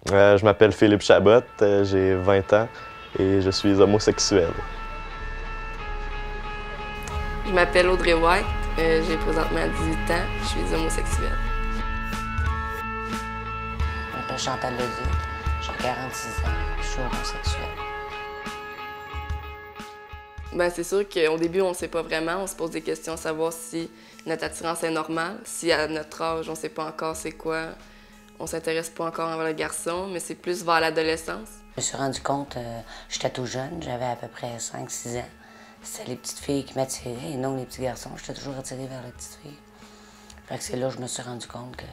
Je m'appelle Philippe Chabot, j'ai 20 ans et je suis homosexuel. Je m'appelle Audrey White, j'ai présentement 18 ans, je suis homosexuelle. Je m'appelle Chantal Leduc, j'ai 46 ans, je suis homosexuelle. Ben, c'est sûr qu'au début, on ne sait pas vraiment, on se pose des questions, savoir si notre attirance est normale, si à notre âge, on ne sait pas encore c'est quoi, on s'intéresse pas encore envers le garçon, mais c'est plus vers l'adolescence. Je me suis rendu compte, j'étais tout jeune, j'avais à peu près 5-6 ans. C'était les petites filles qui m'attiraient et non les petits garçons. J'étais toujours attirée vers les petites filles. Fait que c'est là que je me suis rendu compte que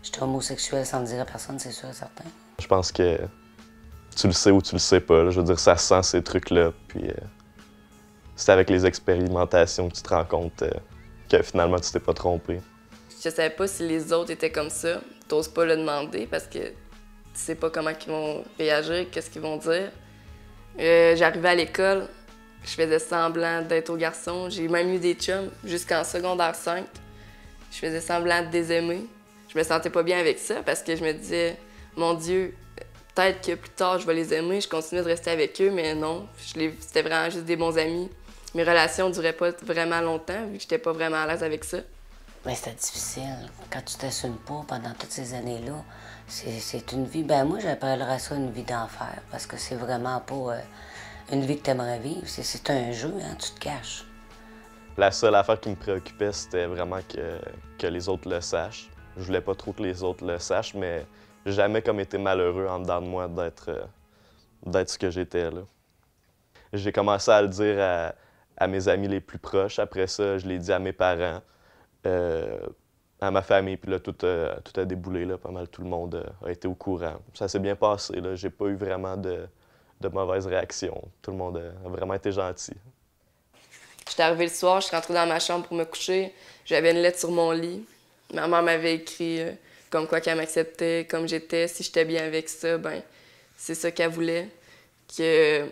j'étais homosexuelle sans le dire à personne, c'est sûr et certain. Je pense que tu le sais ou tu le sais pas. Là. Je veux dire, ça sent ces trucs-là. Puis c'est avec les expérimentations que tu te rends compte que finalement tu t'es pas trompé. Je savais pas si les autres étaient comme ça. T'oses pas le demander parce que tu sais pas comment ils vont réagir, qu'est-ce qu'ils vont dire. J'arrivais à l'école, je faisais semblant d'être au garçon. J'ai même eu des chums jusqu'en secondaire 5. Je faisais semblant de les aimer. Je me sentais pas bien avec ça parce que je me disais, mon Dieu, peut-être que plus tard je vais les aimer, je continuais de rester avec eux, mais non, c'était vraiment juste des bons amis. Mes relations ne duraient pas vraiment longtemps vu que j'étais pas vraiment à l'aise avec ça. Mais c'était difficile. Quand tu t'assumes pas pendant toutes ces années-là, c'est une vie, ben moi j'appellerais ça une vie d'enfer parce que c'est vraiment pas une vie que tu aimerais vivre. C'est un jeu, hein, tu te caches. La seule affaire qui me préoccupait, c'était vraiment que les autres le sachent. Je voulais pas trop que les autres le sachent, mais j'ai jamais comme été malheureux en dedans de moi d'être ce que j'étais, là. J'ai commencé à le dire à mes amis les plus proches. Après ça, je l'ai dit à mes parents, à ma famille. Puis là, tout a déboulé, là. Pas mal tout le monde a été au courant. Ça s'est bien passé, là. J'ai pas eu vraiment de mauvaises réactions. Tout le monde a vraiment été gentil. J'étais arrivée le soir, je suis rentrée dans ma chambre pour me coucher. J'avais une lettre sur mon lit. Ma mère m'avait écrit comme quoi qu'elle m'acceptait comme j'étais. Si j'étais bien avec ça, ben c'est ça qu'elle voulait. Elle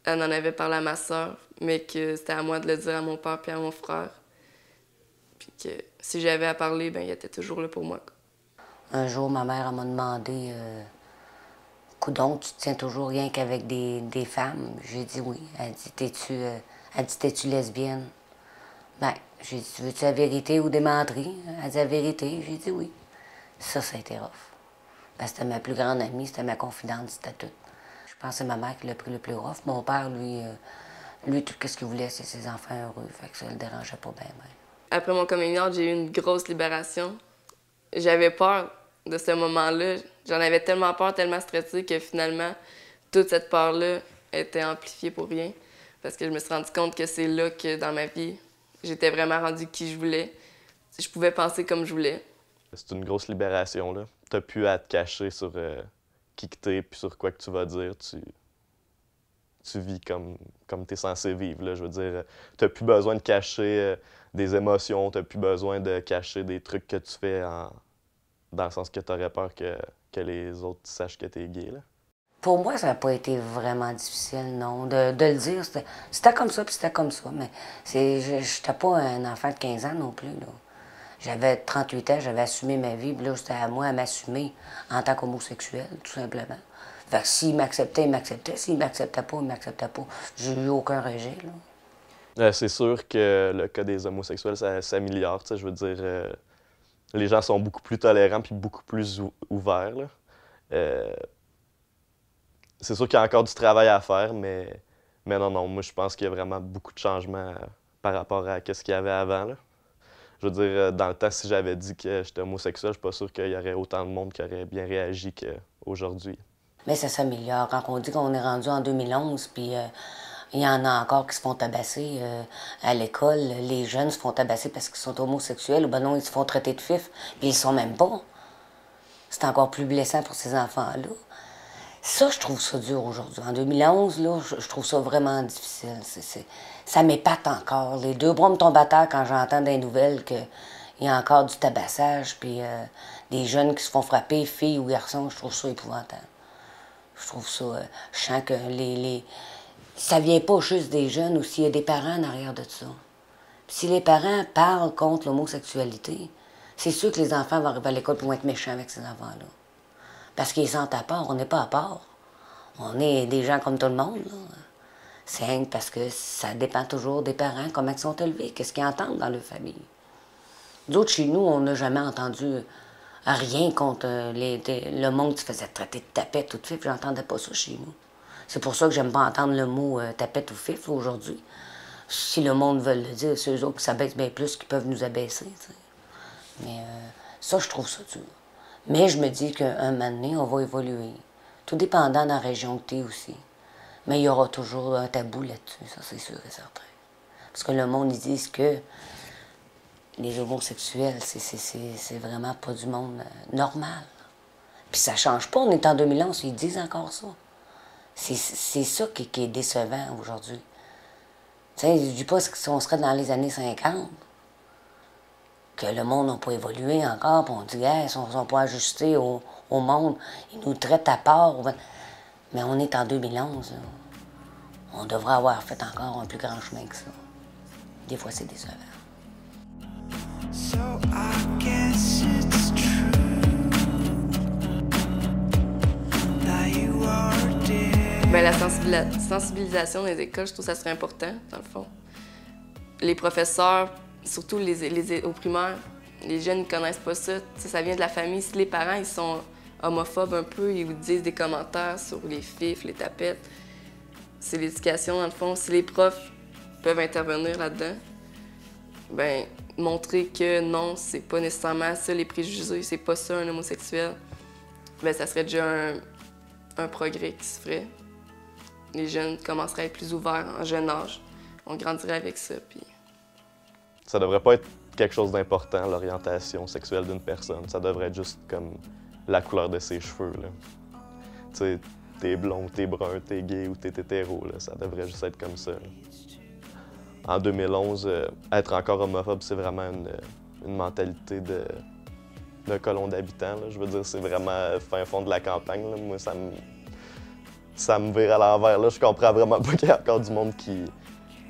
en avait parlé à ma sœur, mais que c'était à moi de le dire à mon père puis à mon frère. Puis que si j'avais à parler, ben il était toujours là pour moi. Un jour, ma mère elle m'a demandé coudonc, tu te tiens toujours rien qu'avec des femmes? J'ai dit oui. Elle dit, t'es-tu lesbienne? Ben, j'ai dit, veux-tu la vérité ou des menteries? Elle dit la vérité. J'ai dit oui. Ça a été rough. Ben, c'était ma plus grande amie, c'était ma confidente, c'était tout. Je pense que c'est ma mère qui l'a pris le plus rough. Mon père, lui tout ce qu'il voulait, c'est ses enfants heureux. Fait que ça le dérangeait pas bien. Après mon coming out, j'ai eu une grosse libération. J'avais peur de ce moment-là. J'en avais tellement peur, tellement stressée que finalement, toute cette peur-là était amplifiée pour rien. Parce que je me suis rendu compte que c'est là que, dans ma vie, j'étais vraiment rendue qui je voulais. Je pouvais penser comme je voulais. C'est une grosse libération, là. T'as plus à te cacher sur qui que t'es puis sur quoi que tu vas dire. Tu vis comme t'es censé vivre, là. Je veux dire, t'as plus besoin de cacher des émotions, t'as plus besoin de cacher des trucs que tu fais dans le sens que t'aurais peur que les autres sachent que t'es gay, là. Pour moi, ça n'a pas été vraiment difficile, non. De le dire, c'était comme ça, puis c'était comme ça. Mais j'étais pas un enfant de 15 ans non plus, là. J'avais 38 ans, j'avais assumé ma vie, puis là, c'était à moi à m'assumer en tant qu'homosexuel, tout simplement. Fait que s'il m'acceptait, il m'acceptait. S'il m'acceptait pas, il m'acceptait pas. J'ai eu aucun rejet, là. C'est sûr que le cas des homosexuels, ça s'améliore, tu sais, je veux dire, les gens sont beaucoup plus tolérants puis beaucoup plus ouverts, là. C'est sûr qu'il y a encore du travail à faire, mais non, moi je pense qu'il y a vraiment beaucoup de changements par rapport à ce qu'il y avait avant, là. Je veux dire, dans le temps, si j'avais dit que j'étais homosexuel, je suis pas sûr qu'il y aurait autant de monde qui aurait bien réagi qu'aujourd'hui. Mais ça s'améliore. Quand on dit qu'on est rendu en 2011, puis il y en a encore qui se font tabasser à l'école. Les jeunes se font tabasser parce qu'ils sont homosexuels, ou ben non, ils se font traiter de fifs, puis ils le sont même pas. C'est encore plus blessant pour ces enfants-là. Ça, je trouve ça dur aujourd'hui. En 2011, là, je trouve ça vraiment difficile. Ça m'épate encore. Les deux bras me tombent à terre quand j'entends des nouvelles qu'il y a encore du tabassage, puis des jeunes qui se font frapper, filles ou garçons. Je trouve ça épouvantable. Je trouve ça... je sens que ça vient pas juste des jeunes, ou s'il y a des parents en arrière de ça. Puis si les parents parlent contre l'homosexualité, c'est sûr que les enfants vont arriver à l'école et vont être méchants avec ces enfants-là. Parce qu'ils sentent à part, on n'est pas à part. On est des gens comme tout le monde, là. C'est rien que parce que ça dépend toujours des parents, comment ils sont élevés, qu'est-ce qu'ils entendent dans leur famille. D'autres, chez nous, on n'a jamais entendu rien contre le monde qui se faisait traiter de tapette ou de fif. J'entendais pas ça chez nous. C'est pour ça que j'aime pas entendre le mot tapette ou fif aujourd'hui. Si le monde veut le dire, c'est eux autres qui s'abaissent bien plus qu'ils peuvent nous abaisser. T'sais. Mais ça, je trouve ça dur. Mais je me dis qu'un moment donné, on va évoluer. Tout dépendant de la région que tu es aussi. Mais il y aura toujours un tabou là-dessus, ça c'est sûr et certain. Parce que le monde, ils disent que les homosexuels, c'est vraiment pas du monde normal. Puis ça change pas, on est en 2011, ils disent encore ça. C'est ça qui est décevant aujourd'hui. Tu sais, je dis pas si on serait dans les années 50, que le monde n'a pas évolué encore, puis on dit, hey, ils sont pas ajustés au monde, ils nous traitent à part. Mais on est en 2011, là. On devrait avoir fait encore un plus grand chemin que ça. Des fois, c'est décevant. So I guess it's true that you are dead. Ben, la sensibilisation des écoles, je trouve que ça serait important, dans le fond. Les professeurs, surtout au primaire, les jeunes ne connaissent pas ça. T'sais, ça vient de la famille. Si les parents ils sont homophobes un peu, ils vous disent des commentaires sur les fifs, les tapettes, c'est l'éducation, dans le fond. Si les profs peuvent intervenir là-dedans, ben montrer que non, c'est pas nécessairement ça les préjugés, c'est pas ça un homosexuel, ben ça serait déjà un progrès qui se ferait. Les jeunes commenceraient à être plus ouverts en jeune âge. On grandirait avec ça, puis... Ça devrait pas être quelque chose d'important, l'orientation sexuelle d'une personne. Ça devrait être juste comme la couleur de ses cheveux, là. Tu sais, t'es blond, t'es brun, t'es gay ou t'es hétéro, là. Ça devrait juste être comme ça, là. En 2011, être encore homophobe, c'est vraiment une mentalité de colon d'habitants. Je veux dire, c'est vraiment fin fond de la campagne. Là. Moi, ça me vire à l'envers. Là. Je comprends vraiment pas qu'il y a encore du monde qui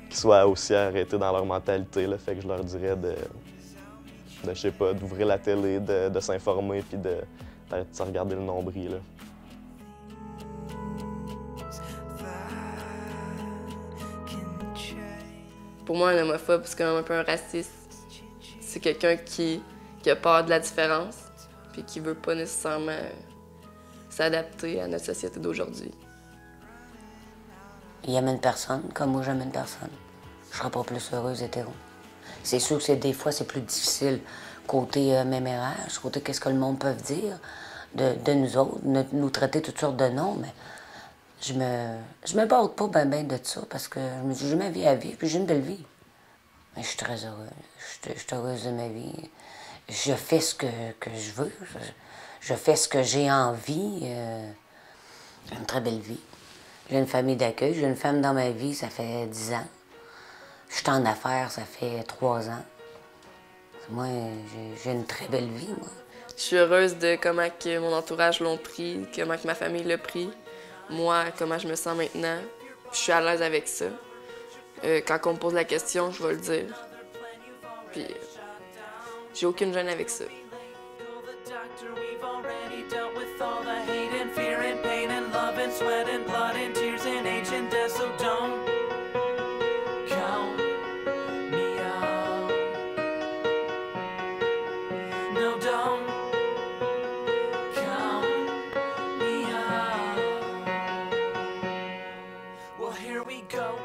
soit aussi arrêté dans leur mentalité. Là. Fait que je leur dirais je sais pas, d'ouvrir la télé, de s'informer puis de se regarder le nombril. Là. Pour moi, un homophobe, c'est quand même un peu un raciste. C'est quelqu'un qui a peur de la différence, puis qui veut pas nécessairement s'adapter à notre société d'aujourd'hui. Il aime une personne, comme moi j'aime une personne. Je serais pas plus heureuse hétéro. C'est sûr que des fois, c'est plus difficile côté mémérage, côté qu'est-ce que le monde peut dire de nous autres, nous traiter toutes sortes de noms, mais je me borde pas ben de ça parce que je me dis j'ai ma vie à vivre puis j'ai une belle vie. Mais je suis très heureuse. Je suis heureuse de ma vie. Je fais ce que je veux. Je fais ce que j'ai envie. J'ai une très belle vie. J'ai une famille d'accueil. J'ai une femme dans ma vie, ça fait 10 ans. Je suis en affaires, ça fait 3 ans. Moi, j'ai une très belle vie, moi. Je suis heureuse de comment que mon entourage l'ont pris, comment que ma famille l'a pris. Moi, comment je me sens maintenant. Je suis à l'aise avec ça. Quand on me pose la question, je vais le dire. Puis, j'ai aucune gêne avec ça. Well, here we go.